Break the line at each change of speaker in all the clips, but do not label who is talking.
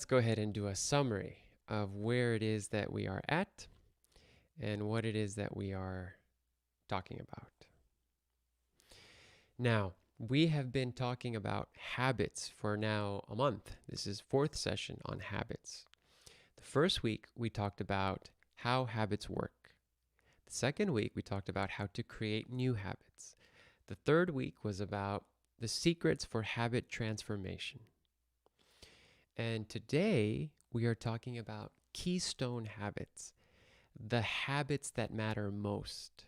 go ahead and do a summary of where it is that we are at and what it is that we are talking about. Now, we have been talking about habits for now a month. This is fourth session on habits. The first week, we talked about how habits work. The second week, we talked about how to create new habits. The third week was about the secrets for habit transformation. And today, we are talking about keystone habits, the habits that matter most,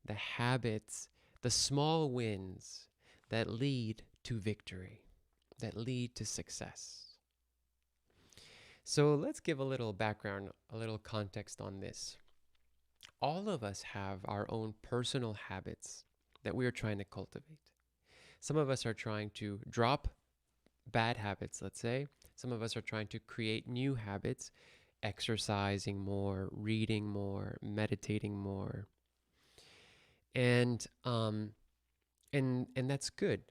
the habits, the small wins that lead to victory, that lead to success. So let's give a little background, a little context on this. All of us have our own personal habits that we are trying to cultivate. Some of us are trying to drop bad habits, let's say. Some of us are trying to create new habits, exercising more, reading more, meditating more. And that's good,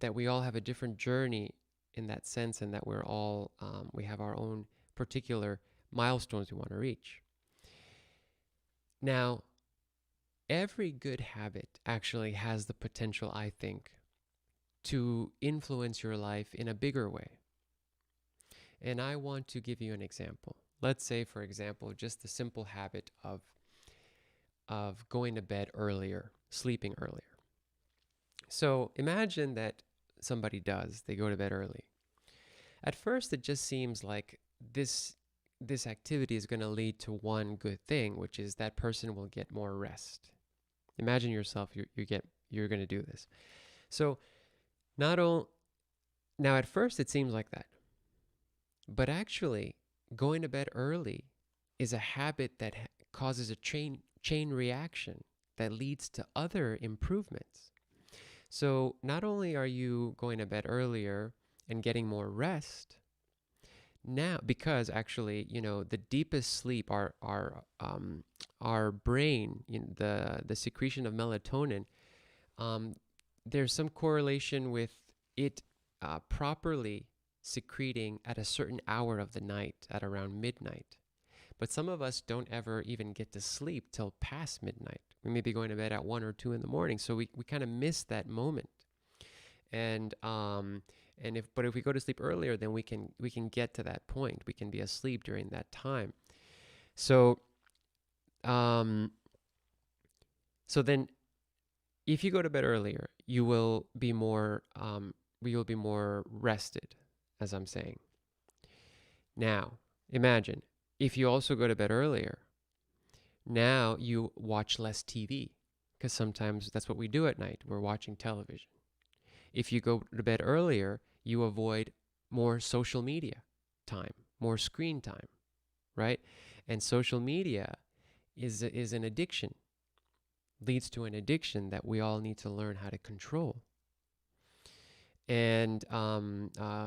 that we all have a different journey in that sense, and that we're all we have our own particular milestones we want to reach. Now, every good habit actually has the potential, I think, to influence your life in a bigger way. And I want to give you an example. Let's say, for example, just the simple habit of going to bed earlier, sleeping earlier. So imagine that somebody they go to bed early. At first, it just seems like this activity is going to lead to one good thing, which is that person will get more rest. Imagine yourself, you're going to do this. So now at first it seems like that. But actually, going to bed early is a habit that causes a chain reaction that leads to other improvements. So not only are you going to bed earlier and getting more rest, now, because actually, the deepest sleep, our brain, the secretion of melatonin, there's some correlation with it properly secreting at a certain hour of the night, at around midnight. But some of us don't ever even get to sleep till past midnight. We may be going to bed at 1 or 2 in the morning, so we kind of miss that moment. And if we go to sleep earlier, then we can get to that point. We can be asleep during that time. So then, if you go to bed earlier, you will be more rested, as I'm saying. Now, imagine if you also go to bed earlier. Now you watch less TV, because sometimes that's what we do at night. We're watching television. If you go to bed earlier, you avoid more social media time, more screen time, right? And social media is an addiction, leads to an addiction that we all need to learn how to control. And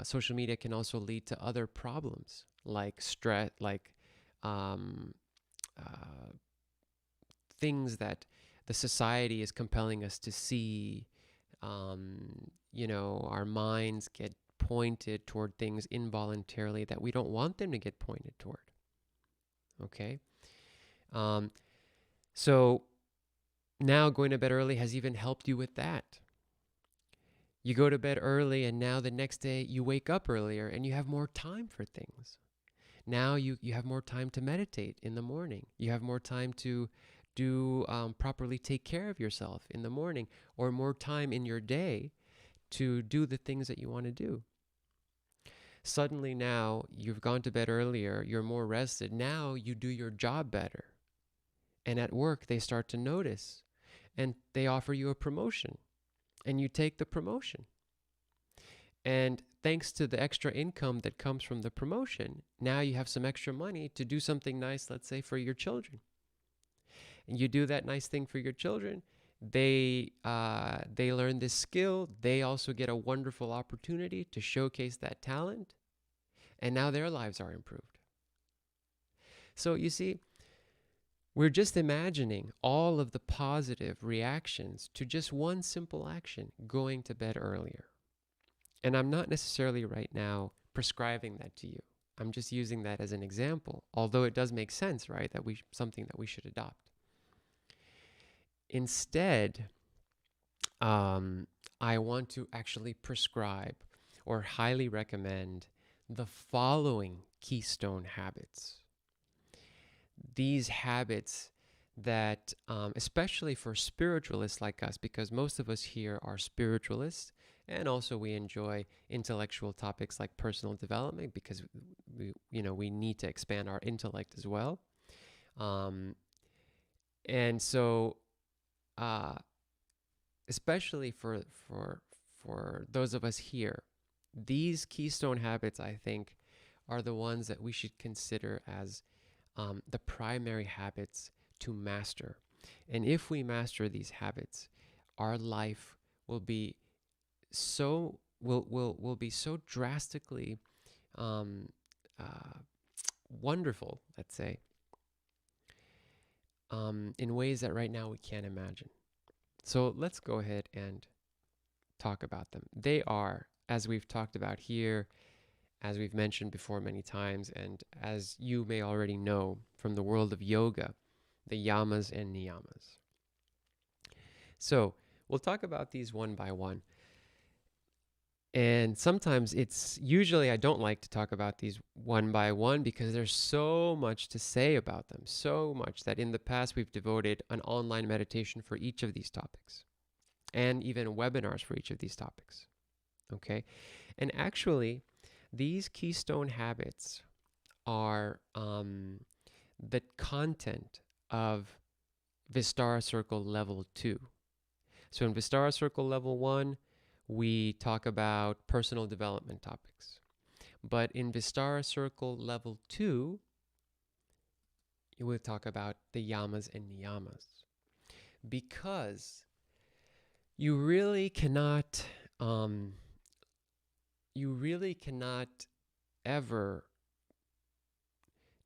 social media can also lead to other problems like stress, like things that the society is compelling us to see. Our minds get pointed toward things involuntarily that we don't want them to get pointed toward. Okay? So now going to bed early has even helped you with that. You go to bed early, and now the next day you wake up earlier and you have more time for things. Now you have more time to meditate in the morning. You have more time to properly take care of yourself in the morning, or more time in your day to do the things that you want to do. Suddenly now you've gone to bed earlier, you're more rested. Now you do your job better. And at work they start to notice, and they offer you a promotion, and you take the promotion. And thanks to the extra income that comes from the promotion, now you have some extra money to do something nice, let's say for your children. And you do that nice thing for your children, they learn this skill. They also get a wonderful opportunity to showcase that talent, and now their lives are improved. So you see, we're just imagining all of the positive reactions to just one simple action, going to bed earlier. And I'm not necessarily right now prescribing that to you. I'm just using that as an example, although it does make sense, right? That something that we should adopt. Instead, I want to actually prescribe or highly recommend the following keystone habits. These habits that, especially for spiritualists like us, because most of us here are spiritualists, and also we enjoy intellectual topics like personal development because we need to expand our intellect as well. And so, especially for those of us here, these keystone habits, I think, are the ones that we should consider as the primary habits to master. And if we master these habits, our life will be will be so drastically wonderful, let's say, in ways that right now we can't imagine. So let's go ahead and talk about them. They are, as we've talked about here, as we've mentioned before many times, and as you may already know from the world of yoga, the yamas and niyamas. So we'll talk about these one by one. And sometimes usually I don't like to talk about these one by one because there's so much to say about them, so much that in the past we've devoted an online meditation for each of these topics and even webinars for each of these topics. Okay? And actually, these keystone habits are the content of Vistara Circle Level 2. So in Vistara Circle Level 1, we talk about personal development topics. But in Vistara Circle Level 2, we'll talk about the yamas and niyamas. Because you really cannot ever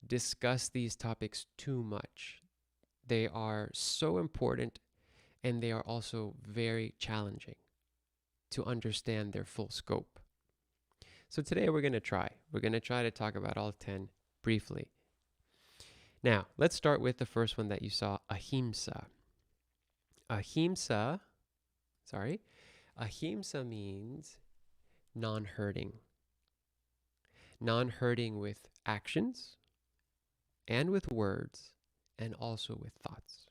discuss these topics too much. They are so important, and they are also very challenging to understand their full scope. So today we're going to try to talk about all 10 briefly. Now, let's start with the first one that you saw, ahimsa. Ahimsa means non-hurting. Non-hurting with actions and with words and also with thoughts.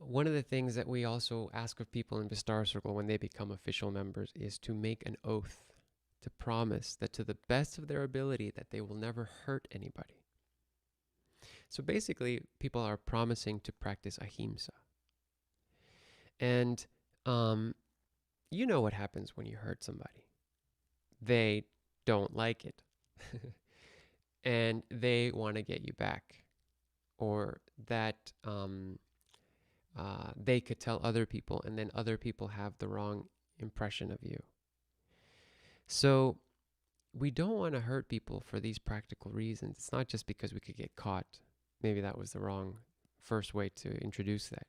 One of the things that we also ask of people in Vistara Circle when they become official members is to make an oath, to promise that to the best of their ability that they will never hurt anybody. So basically, people are promising to practice ahimsa. And you know what happens when you hurt somebody. They don't like it. And they want to get you back. Or that they could tell other people, and then other people have the wrong impression of you. So we don't want to hurt people for these practical reasons. It's not just because we could get caught. Maybe that was the wrong first way to introduce that.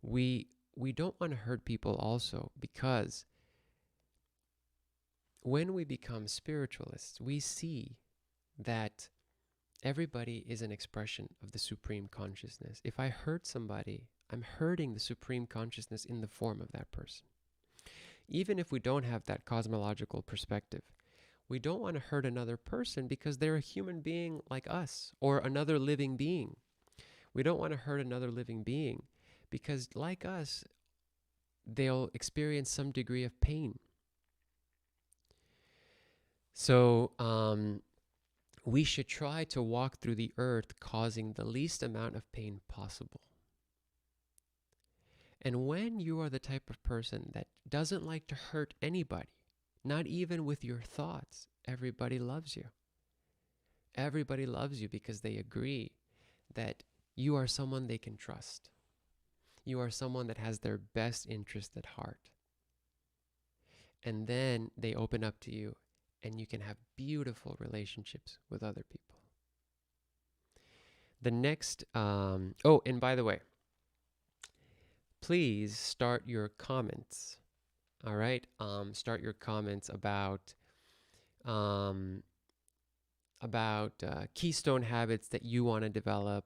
We don't want to hurt people also because when we become spiritualists, we see that everybody is an expression of the Supreme Consciousness. If I hurt somebody, I'm hurting the Supreme Consciousness in the form of that person. Even if we don't have that cosmological perspective, we don't want to hurt another person because they're a human being like us, or another living being. We don't want to hurt another living being because, like us, they'll experience some degree of pain. So, we should try to walk through the earth causing the least amount of pain possible. And when you are the type of person that doesn't like to hurt anybody, not even with your thoughts, everybody loves you. Everybody loves you because they agree that you are someone they can trust. You are someone that has their best interest at heart. And then they open up to you, and you can have beautiful relationships with other people. The next, and by the way, please start your comments. All right, start your comments about um, about keystone habits that you want to develop,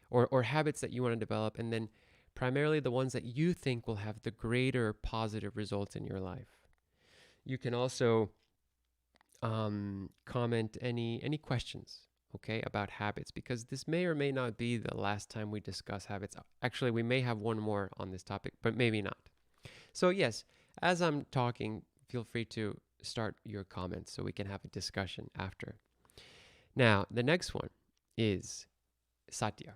or habits that you want to develop, and then primarily the ones that you think will have the greater positive results in your life. You can also comment any questions, okay, about habits, because this may or may not be the last time we discuss habits. Actually, we may have one more on this topic, but maybe not. So yes, as I'm talking, feel free to start your comments so we can have a discussion after. Now, the next one is satya.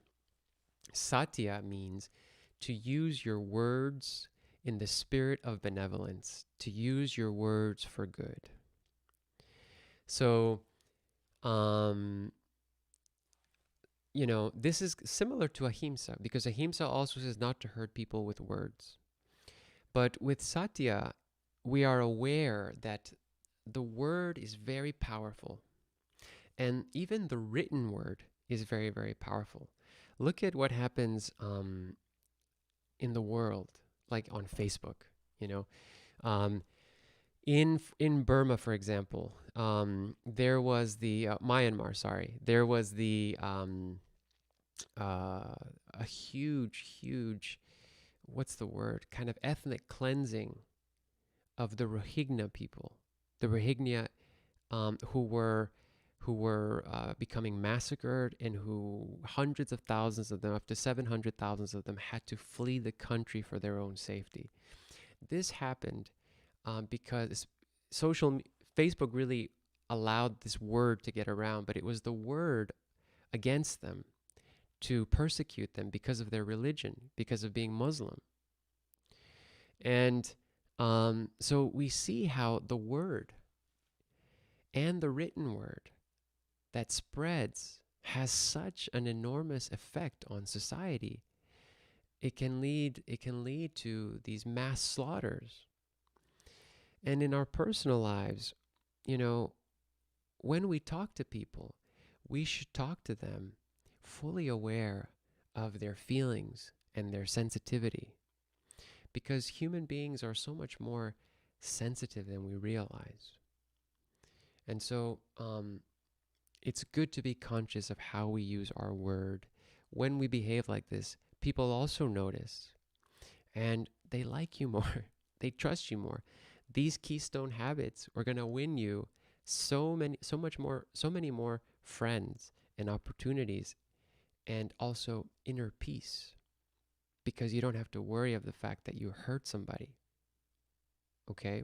Satya means to use your words in the spirit of benevolence, to use your words for good. So, um, this is similar to ahimsa, because ahimsa also says not to hurt people with words. But with satya, we are aware that the word is very powerful. And even the written word is very, very powerful. Look at what happens in the world, like on Facebook, you know. Um, in Burma, for example, there was the Myanmar. Sorry, there was the a huge, what's the word? Kind of ethnic cleansing of the Rohingya people, the Rohingya who were becoming massacred, and who hundreds of thousands of them, up to 700,000 of them, had to flee the country for their own safety. This happened because social Facebook really allowed this word to get around, but it was the word against them to persecute them because of their religion, because of being Muslim. And so we see how the word and the written word that spreads has such an enormous effect on society. It can lead to these mass slaughters. And in our personal lives, you know, when we talk to people, we should talk to them fully aware of their feelings and their sensitivity, because human beings are so much more sensitive than we realize. And so it's good to be conscious of how we use our word. When we behave like this, people also notice, and they like you more. They trust you more. These keystone habits are going to win you so many more friends and opportunities, and also inner peace, because you don't have to worry of the fact that you hurt somebody. Okay?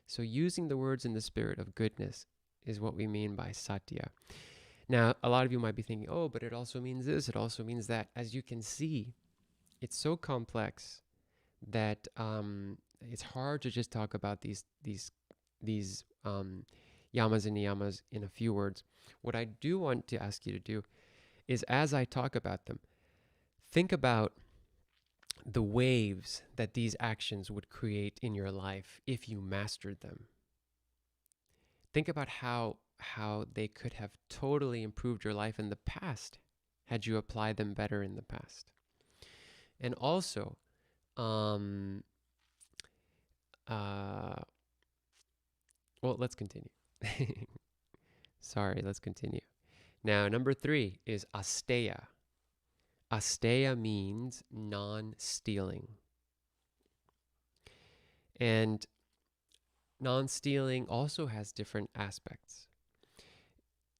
So using the words in the spirit of goodness is what we mean by satya. Now, a lot of you might be thinking, oh, but it also means this, it also means that. As you can see, it's so complex that it's hard to just talk about these yamas and niyamas in a few words. What I do want to ask you to do is, as I talk about them, think about the waves that these actions would create in your life if you mastered them. Think about how they could have totally improved your life in the past had you applied them better in the past. And also, well, let's continue. Sorry, let's continue. Now, number 3 is asteya. Asteya means non-stealing. And non-stealing also has different aspects.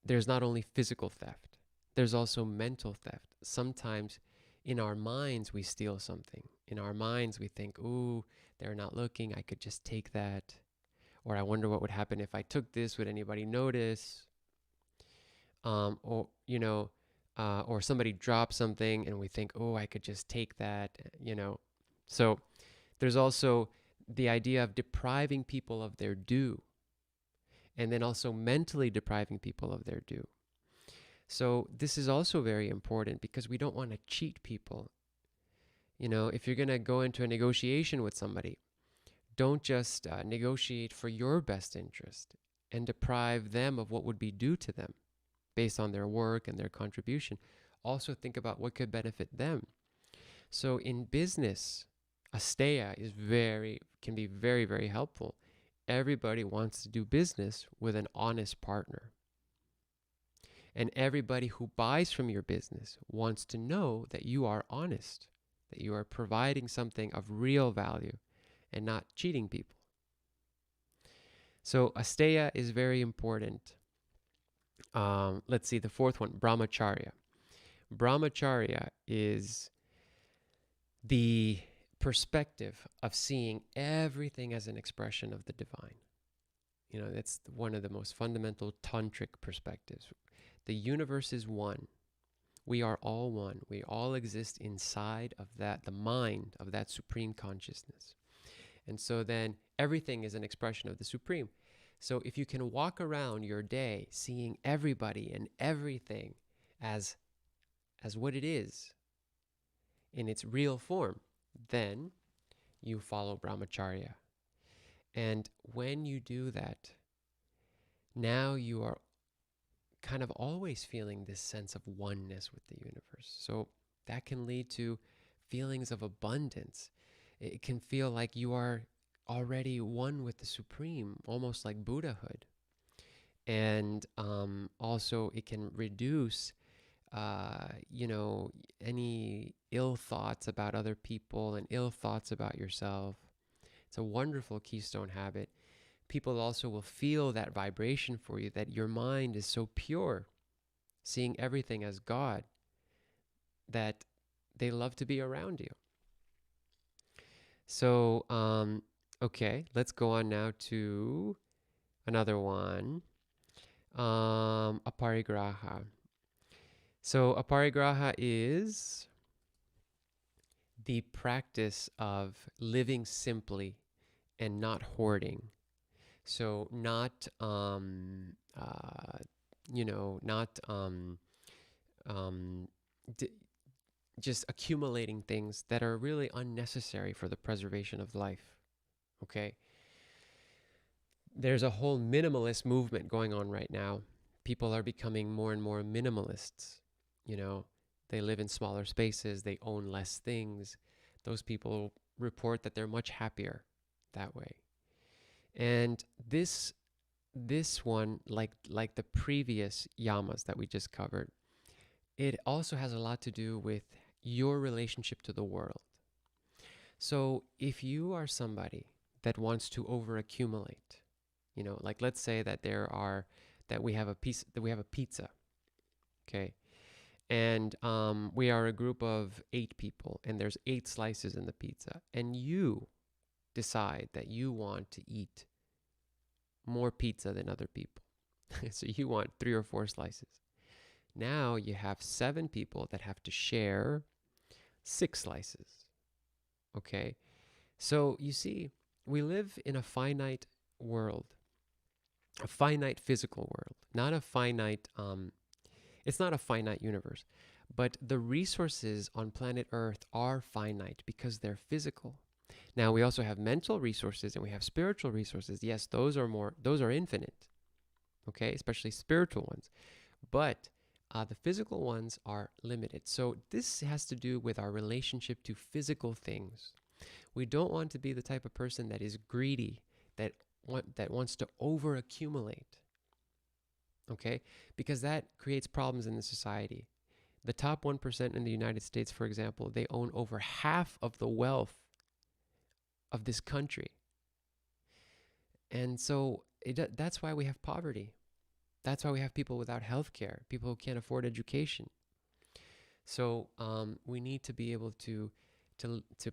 There's not only physical theft, there's also mental theft. Sometimes in our minds we steal something. In our minds we think, ooh, they're not looking, I could just take that. Or I wonder what would happen if I took this, would anybody notice? Or somebody drops something and we think, oh, I could just take that. So there's also the idea of depriving people of their due, and then also mentally depriving people of their due. So this is also very important, because we don't want to cheat people. If you're going to go into a negotiation with somebody, don't just negotiate for your best interest and deprive them of what would be due to them based on their work and their contribution. Also think about what could benefit them. So in business, asteya can be very, very helpful. everybody wants to do business with an honest partner. And everybody who buys from your business wants to know that you are honest, that you are providing something of real value and not cheating people. So asteya is very important. Let's see, the fourth one, brahmacharya. Brahmacharya is the perspective of seeing everything as an expression of the divine. That's one of the most fundamental tantric perspectives. The universe is one. We are all one. We all exist inside of that, the mind of that supreme consciousness. And so then everything is an expression of the supreme. So if you can walk around your day seeing everybody and everything as what it is in its real form, then you follow brahmacharya. And when you do that, now you are kind of always feeling this sense of oneness with the universe. So that can lead to feelings of abundance. It can feel like you are already one with the supreme, almost like Buddhahood. And also it can reduce any ill thoughts about other people and ill thoughts about yourself. It's a wonderful Keystone habit. People also will feel that vibration for you, that your mind is so pure, seeing everything as God, that they love to be around you. So, okay, let's go on now to another one, aparigraha. So aparigraha is the practice of living simply and not hoarding. So not, just accumulating things that are really unnecessary for the preservation of life. Okay? There's a whole minimalist movement going on right now. People are becoming more and more minimalists. They live in smaller spaces, they own less things. Those people report that they're much happier that way. And this one, like the previous yamas that we just covered, it also has a lot to do with your relationship to the world. So if you are somebody that wants to overaccumulate, like let's say that we have a pizza, okay? And we are a group of 8 people, and there's 8 slices in the pizza. And you decide that you want to eat more pizza than other people. So you want 3 or 4 slices. Now you have 7 people that have to share 6 slices. Okay? So you see, we live in a finite world, a finite physical world, not a finite it's not a finite universe, but the resources on planet Earth are finite because they're physical. Now, we also have mental resources and we have spiritual resources. Yes, those are infinite, okay, especially spiritual ones. But the physical ones are limited. So this has to do with our relationship to physical things. We don't want to be the type of person that is greedy, that wants to overaccumulate. Okay? Because that creates problems in the society. The top 1% in the United States, for example, they own over half of the wealth of this country. And so that's why we have poverty. That's why we have people without health care, people who can't afford education. So we need to be able to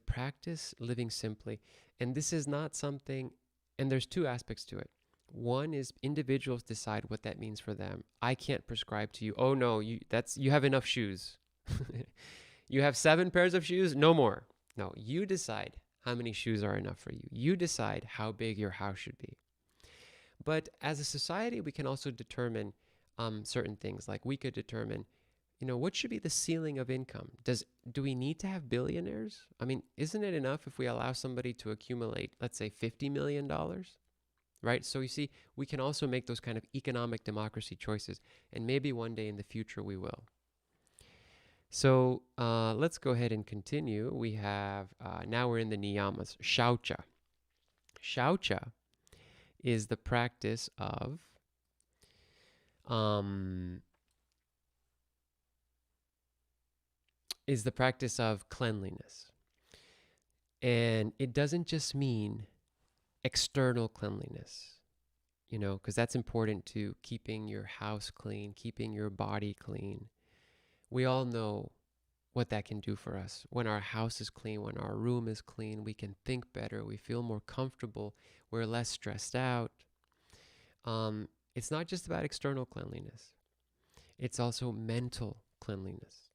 practice living simply. And this is not something, and there's 2 aspects to it. One is individuals decide what that means for them. I can't prescribe to you, oh no, you have enough shoes. You have 7 pairs of shoes, no more. No, you decide how many shoes are enough for you. You decide how big your house should be. But as a society, we can also determine certain things. Like we could determine, what should be the ceiling of income? Do we need to have billionaires? I mean, isn't it enough if we allow somebody to accumulate, let's say, $50 million? Right? So you see, we can also make those kind of economic democracy choices, and maybe one day in the future we will. So let's go ahead and continue. We have, now we're in the niyamas, shaucha. Shaucha is the practice of um, cleanliness. And it doesn't just mean external cleanliness, because that's important to keeping your house clean, keeping your body clean. We all know what that can do for us. When our house is clean, when our room is clean, we can think better, we feel more comfortable, we're less stressed out. It's not just about external cleanliness, it's also mental cleanliness.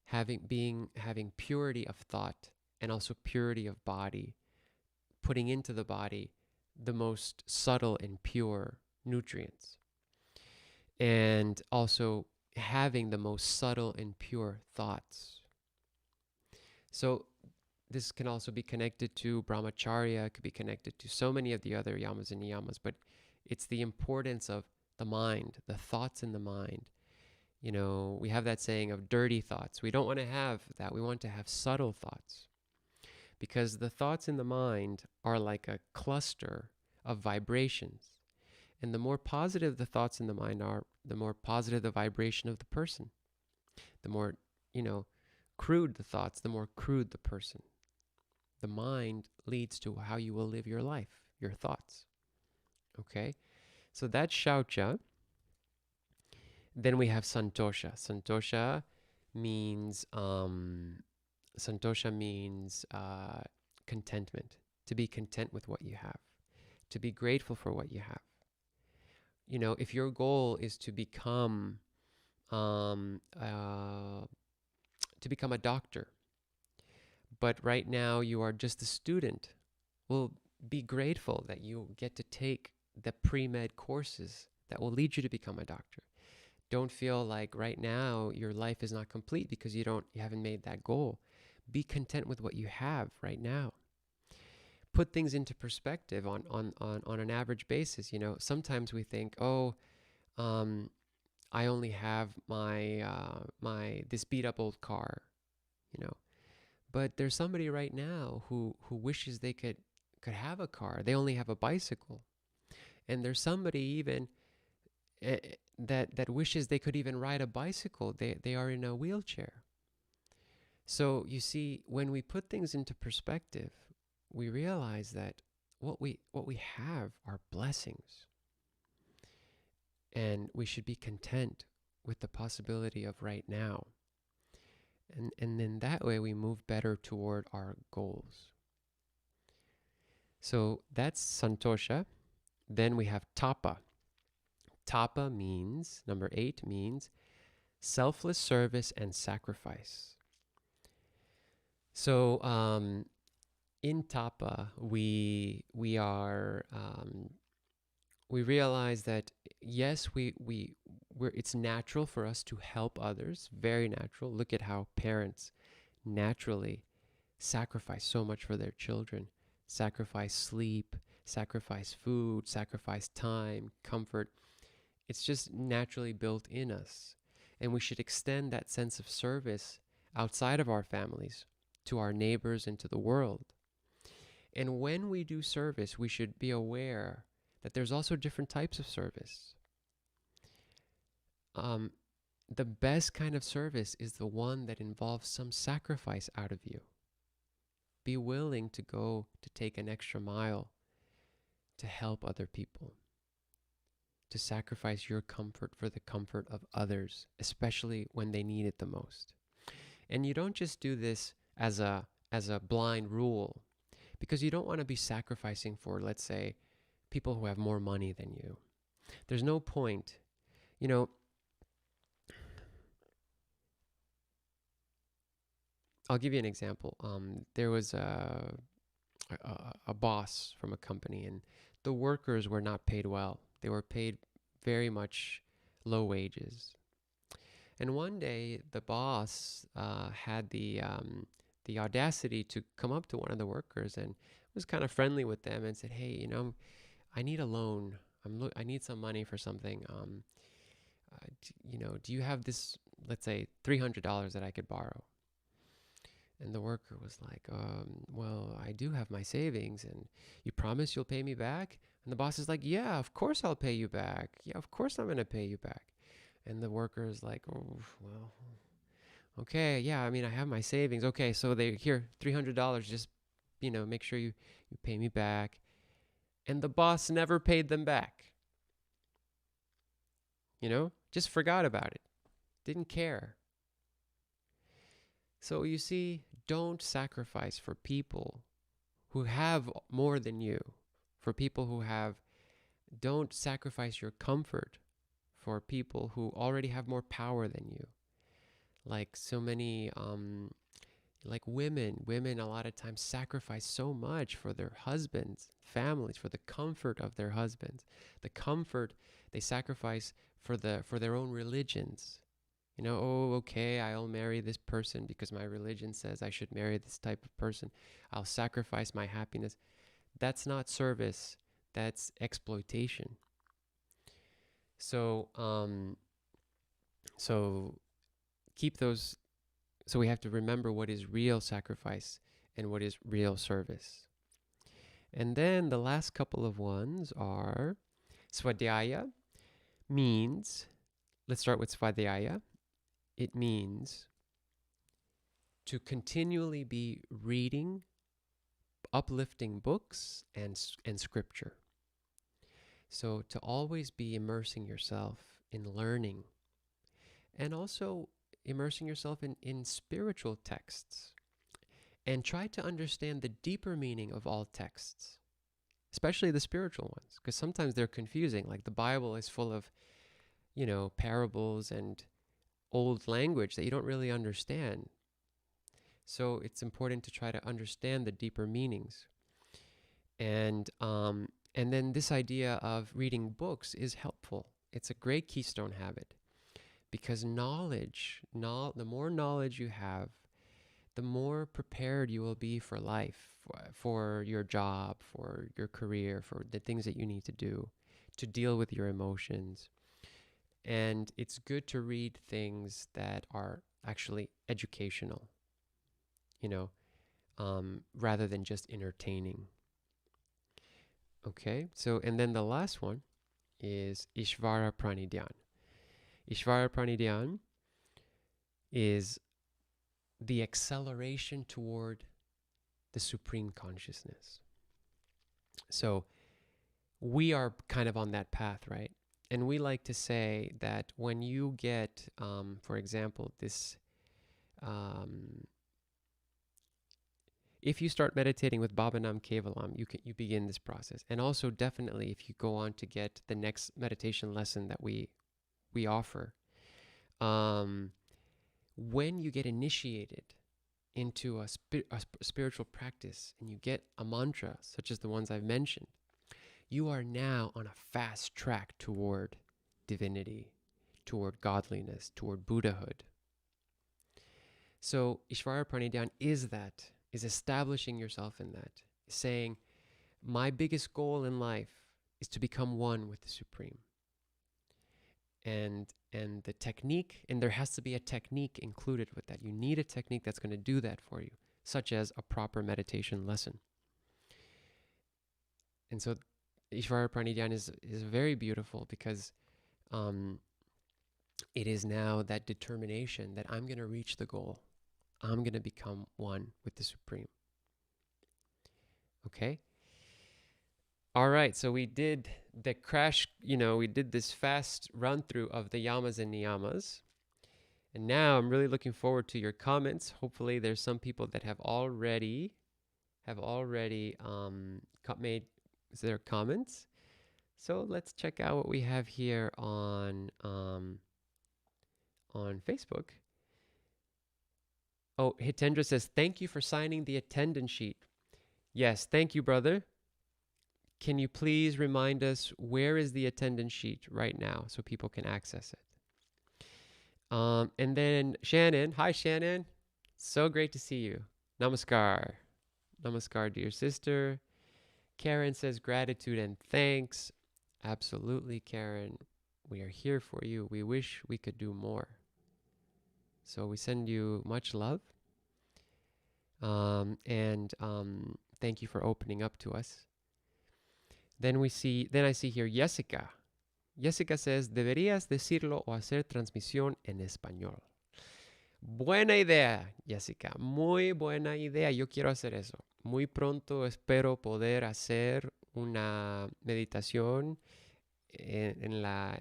Having purity of thought and also purity of body, putting into the body the most subtle and pure nutrients, and also having the most subtle and pure thoughts. So this can also be connected to brahmacharya, it could be connected to so many of the other yamas and niyamas, but it's the importance of the mind, the thoughts in the mind. We have that saying of dirty thoughts. We don't want to have that. We want to have subtle thoughts, because the thoughts in the mind are like a cluster of vibrations. And the more positive the thoughts in the mind are, the more positive the vibration of the person. The more, crude the thoughts, the more crude the person. The mind leads to how you will live your life, your thoughts. Okay? So that's shaucha. Then we have santosha. Santosha means contentment. To be content with what you have. To be grateful for what you have. If your goal is to become a doctor, but right now you are just a student, well, be grateful that you get to take the pre-med courses that will lead you to become a doctor. Don't feel like right now your life is not complete because you haven't made that goal. Be content with what you have right now. Put things into perspective on an average basis. Sometimes we think, I only have my this beat up old car, but there's somebody right now who wishes they could have a car. They only have a bicycle. And there's somebody even that wishes they could even ride a bicycle. They are in a wheelchair. So you see, when we put things into perspective, we realize that what we have are blessings. And we should be content with the possibility of right now. And then that way we move better toward our goals. So that's santosha. Then we have tapa. Tapa means, number 8 means selfless service and sacrifice. So in tapa, we realize that yes, it's natural for us to help others, very natural. Look at how parents naturally sacrifice so much for their children, sacrifice sleep, sacrifice food, sacrifice time, comfort. It's just naturally built in us. And we should extend that sense of service outside of our families, to our neighbors and to the world. And when we do service, we should be aware that there's also different types of service. The best kind of service is the one that involves some sacrifice out of you. Be willing to go to take an extra mile to help other people, to sacrifice your comfort for the comfort of others, especially when they need it the most. And you don't just do this as a blind rule, because you don't want to be sacrificing for, let's say, people who have more money than you. There's no point. I'll give you an example. There was a boss from a company, and the workers were not paid well. They were paid very much low wages. And one day, the boss had the audacity to come up to one of the workers and was kind of friendly with them and said, "Hey, I need a loan. I need some money for something. Do you have this, let's say, $300 that I could borrow?" And the worker was like, well, I do have my savings, and you promise you'll pay me back? And the boss is like, yeah, of course I'll pay you back. Yeah, of course I'm going to pay you back. And the worker is like, oh, well, okay, yeah, I mean, I have my savings. Okay, so they here, $300, just, make sure you pay me back. And the boss never paid them back. Just forgot about it. Didn't care. So you see, don't sacrifice for people who have more than you. For people who have, don't sacrifice your comfort for people who already have more power than you. Like so many, like women a lot of times sacrifice so much for their husbands, families, for the comfort of their husbands. The comfort they sacrifice for their own religions. Oh, okay, I'll marry this person because my religion says I should marry this type of person. I'll sacrifice my happiness. That's not service. That's exploitation. So, so keep those. So we have to remember what is real sacrifice and what is real service. And then the last couple of ones are Swadhyaya means, let's start with Swadhyaya. It means to continually be reading uplifting books and scripture. So to always be immersing yourself in learning and also immersing yourself in spiritual texts, and try to understand the deeper meaning of all texts, especially the spiritual ones, because sometimes they're confusing. Like the Bible is full of, parables and old language that you don't really understand. So it's important to try to understand the deeper meanings. And then this idea of reading books is helpful. It's a great keystone habit, because knowledge, the more knowledge you have, the more prepared you will be for life, for your job, for your career, for the things that you need to do to deal with your emotions. And it's good to read things that are actually educational, rather than just entertaining. Okay, so, and then the last one is Ishvara Pranidhyan. Ishvara Pranidhyan is the acceleration toward the supreme consciousness. So we are kind of on that path, right? And we like to say that when you get, for example, this, if you start meditating with Bhavanam Kevalam, you begin this process. And also definitely if you go on to get the next meditation lesson that we offer, when you get initiated into a spiritual practice and you get a mantra such as the ones I've mentioned, you are now on a fast track toward divinity, toward godliness, toward Buddhahood. So Ishvara Pranidhyan is establishing yourself in that, saying, my biggest goal in life is to become one with the Supreme. And the technique, and there has to be a technique included with that. You need a technique that's going to do that for you, such as a proper meditation lesson. And so Ishvara Pranidhyan is very beautiful, because it is now that determination that I'm going to reach the goal. I'm going to become one with the Supreme. Okay? All right, so we did the crash, we did this fast run through of the yamas and niyamas. And now I'm really looking forward to your comments. Hopefully there's some people that have already made their comments. So let's check out what we have here on Facebook. Oh, Hitendra says, thank you for signing the attendance sheet. Yes, thank you, brother. Can you please remind us, where is the attendance sheet right now so people can access it? And then Shannon. Hi, Shannon. So great to see you. Namaskar. Namaskar, dear sister. Karen says, gratitude and thanks. Absolutely, Karen. We are here for you. We wish we could do more. So we send you much love. And thank you for opening up to us. Then I see here Jessica. Jessica says, deberías decirlo o hacer transmisión en español. Buena idea, Jessica. Muy buena idea. Yo quiero hacer eso. Muy pronto espero poder hacer una meditación en la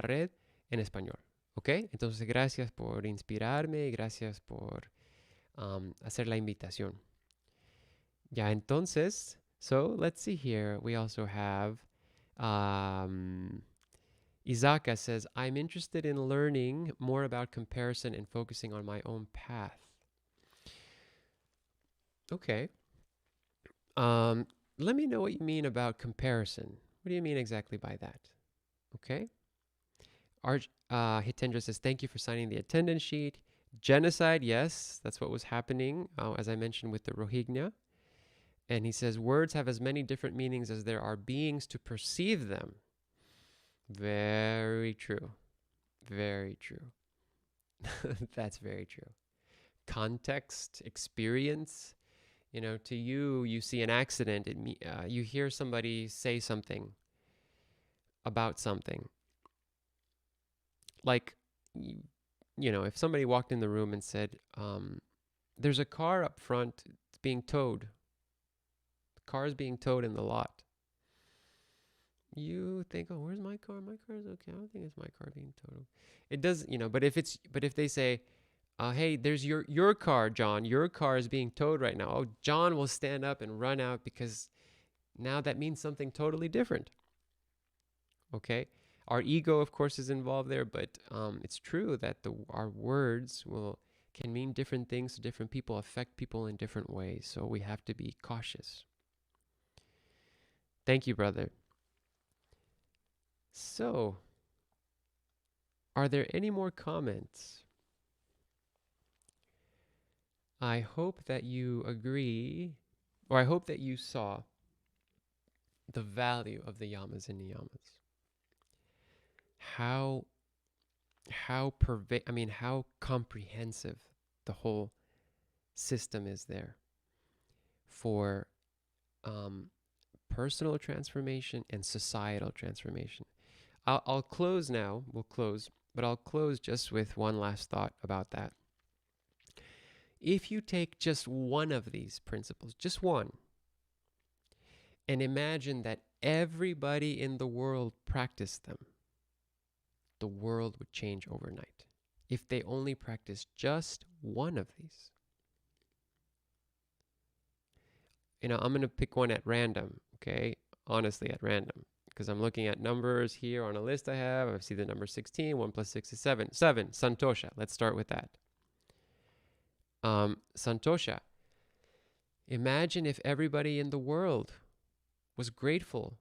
red en español. ¿Ok? Entonces, gracias por inspirarme y gracias por hacer la invitación. Ya, entonces, so let's see here. We also have Izaka says, I'm interested in learning more about comparison and focusing on my own path. Okay. Let me know what you mean about comparison. What do you mean exactly by that? Okay. Hitendra says, thank you for signing the attendance sheet. Genocide, yes, that's what was happening, as I mentioned with the Rohingya. And he says, words have as many different meanings as there are beings to perceive them. Very true. Very true. That's very true. Context, experience. You know, to you, you see an accident, you hear somebody say something about something. Like, you know, if somebody walked in the room and said, there's a car up front, it's being towed. The car is being towed in the lot. You think, oh, where's my car? My car is okay. I don't think it's my car being towed. It does, you know, but if they say, hey, there's your car, John. Your car is being towed right now. Oh, John will stand up and run out because now that means something totally different. Okay? Our ego, of course, is involved there, but it's true that our words can mean different things to different people, affect people in different ways. So we have to be cautious. Thank you, brother. So, are there any more comments? I hope that you agree, or I hope that you saw the value of the yamas and niyamas. How comprehensive the whole system is there for personal transformation and societal transformation. I'll close now. We'll close, but I'll close just with one last thought about that. If you take just one of these principles, just one, and imagine that everybody in the world practiced them, the world would change overnight. If they only practiced just one of these. You know, I'm going to pick one at random, okay? Honestly, at random. Because I'm looking at numbers here on a list I have. I see the number 16. 1 plus 6 is 7. 7, Santosha. Let's start with that. Santosha. Imagine if everybody in the world was grateful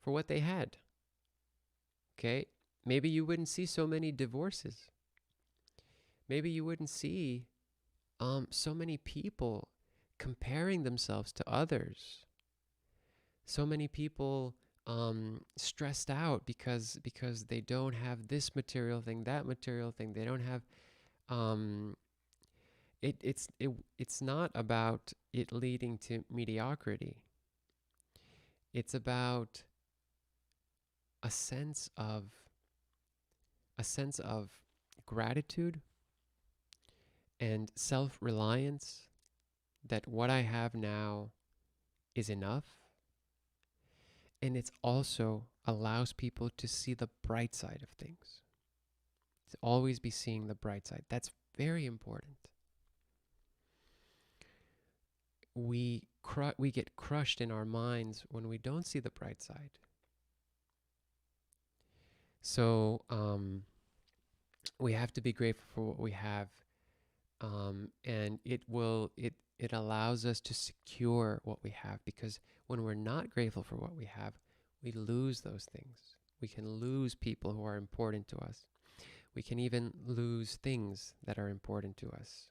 for what they had. Okay? Maybe you wouldn't see so many divorces. Maybe you wouldn't see so many people comparing themselves to others. So many people stressed out because they don't have this material thing, that material thing. They don't have. It's not about it leading to mediocrity. It's about a sense of gratitude and self-reliance that what I have now is enough. And it also allows people to see the bright side of things. To always be seeing the bright side. That's very important. We get crushed in our minds when we don't see the bright side. So we have to be grateful for what we have, and it allows us to secure what we have, because when we're not grateful for what we have, we lose those things. We can lose people who are important to us. We can even lose things that are important to us.